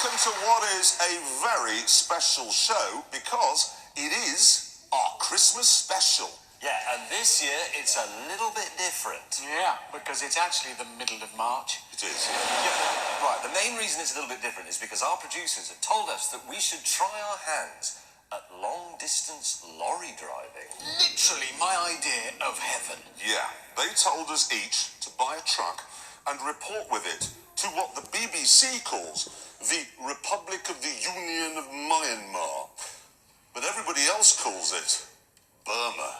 welcome to what is a very special show because it is our Christmas special. Yeah, and this year it's a little bit different. Yeah, because it's actually the middle of March. It is. Yeah, right, the main reason it's a little bit different is because our producers have told us that we should try our hands at long-distance lorry driving. Literally my idea of heaven. Yeah, they told us each to buy a truck and report with it to what the BBC calls the Republic of the Union of Myanmar. But everybody else calls it Burma.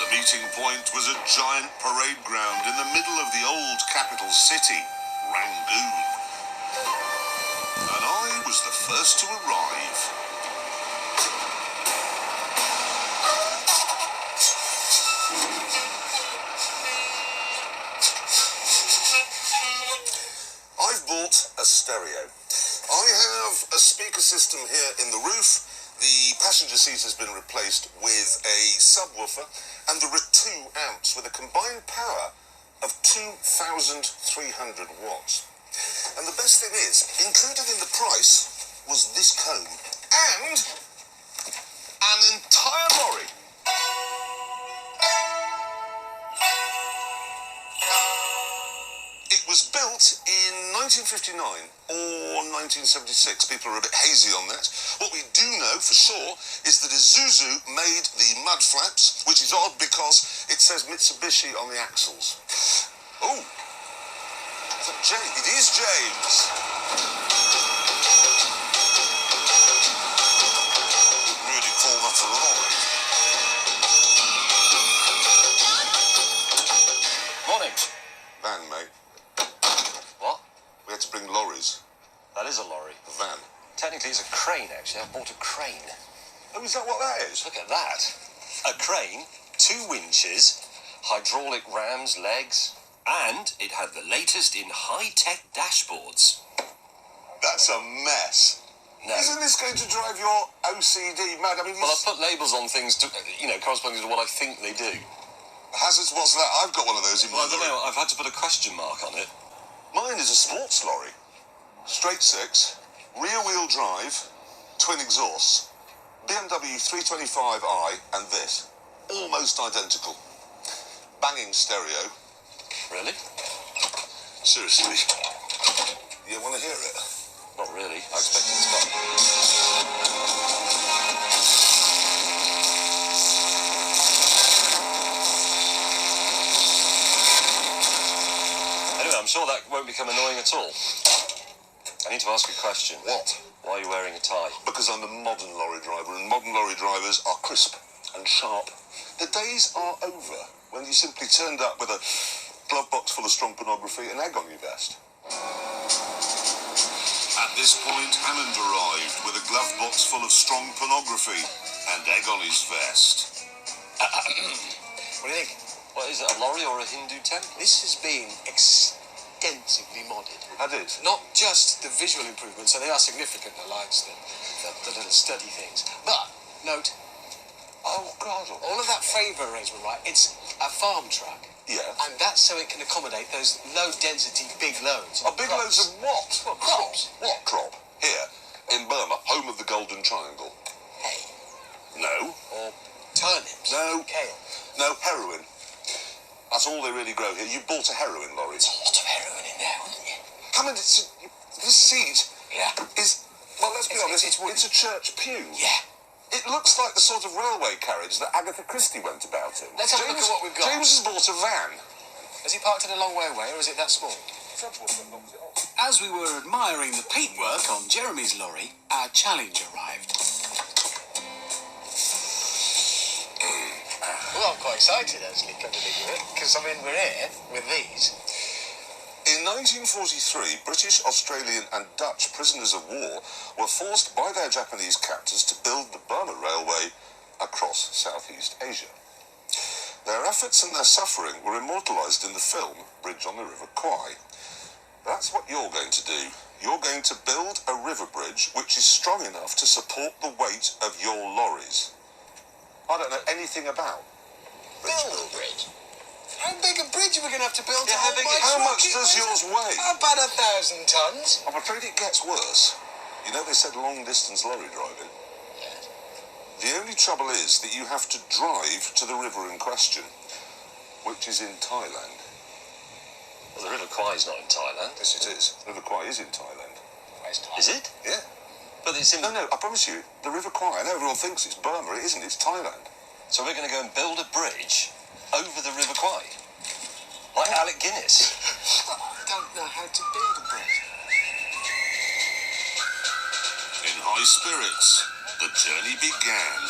The meeting point was a giant parade ground in the middle of the old capital city, Rangoon. And I was the first to arrive. I've bought a stereo. I have a speaker system here in the roof. The passenger seat has been replaced with a subwoofer, and there are 2 amps with a combined power of 2,300 watts. And the best thing is, included in the price was this comb and an entire lorry. It was built in 1959 or 1976. People are a bit hazy on that. What we do know for sure is that Isuzu made the mud flaps, which is odd because it says Mitsubishi on the axles. Oh, is that James? It is James. Wouldn't really call that a lorry. Morning. Van, mate. What? We had to bring lorries. That is a lorry. A van. Technically it's a crane, actually. I bought a crane. Oh, is that what that is? Look at that. A crane, 2 winches, hydraulic rams, legs, and it had the latest in high-tech dashboards. That's a mess. No. Isn't this going to drive your OCD mad? I mean, Well, I've put labels on things to, corresponding to what I think they do. hazards, what's that? I've got one of those in Well, my I don't lorry. know. I've had to put a question mark on it. Mine is a sports lorry. Straight 6, rear-wheel drive, twin exhausts, BMW 325i and this. Almost identical. Banging stereo. Really? Seriously. You want to hear it? Not really. I expected to stop. Anyway, I'm sure that won't become annoying at all. I need to ask a question. What? Why are you wearing a tie? Because I'm a modern lorry driver, and modern lorry drivers are crisp and sharp. The days are over when you simply turned up with a glove box full of strong pornography and egg on your vest. At this point, Hammond arrived with a glove box full of strong pornography and egg on his vest. What do you think? What is it, a lorry or a Hindu temple? This has been extensively modded. I did. Not just the visual improvements, so they are significant, the lights, the little study things. But, note, Oh, God. all of that favour arrangement, right, it's a farm truck. Yeah. And that's so it can accommodate those low-density big loads. Big loads of what? Well, crops. What crop? Here, in Burma, home of the Golden Triangle. Hay. No. Or turnips. No. Kale. No, heroin. That's all they really grow here. You bought a heroin lorry. There's a lot of heroin in there, wasn't you? Hammond, this seat Yeah. is, well, let's be honest, it's wooden. it's a church pew. Yeah. It looks like the sort of railway carriage that Agatha Christie went about in. Let's have a look at what we've got. James has bought a van. Has he parked it a long way away, or is it that small? As we were admiring the paintwork on Jeremy's lorry, our challenge arrived. Well, I'm quite excited, actually, come to think of it, because, I mean, we're here with these. In 1943, British, Australian and Dutch prisoners of war were forced by their Japanese captors to build the Burma Railway across Southeast Asia. Their efforts and their suffering were immortalised in the film Bridge on the River Kwai. That's what you're going to do. You're going to build a river bridge which is strong enough to support the weight of your lorries. I don't know anything about Build a bridge. How big a bridge are we going to have to build? Yeah, How much does yours weigh? About 1,000 tons. I'm afraid it gets worse. You know they said long-distance lorry driving? The only trouble is that you have to drive to the river in question, which is in Thailand. Well, the River Kwai is not in Thailand. Yes, it is. The River Kwai is in Thailand. Where's Thailand? Is it? Yeah. But it's in... No, I promise you, the River Kwai, I know everyone thinks it's Burma, it isn't, it's Thailand. So we're going to go and build a bridge over the River Kwai? Like Alec Guinness? I don't know how to build a bridge. In high spirits, the journey began.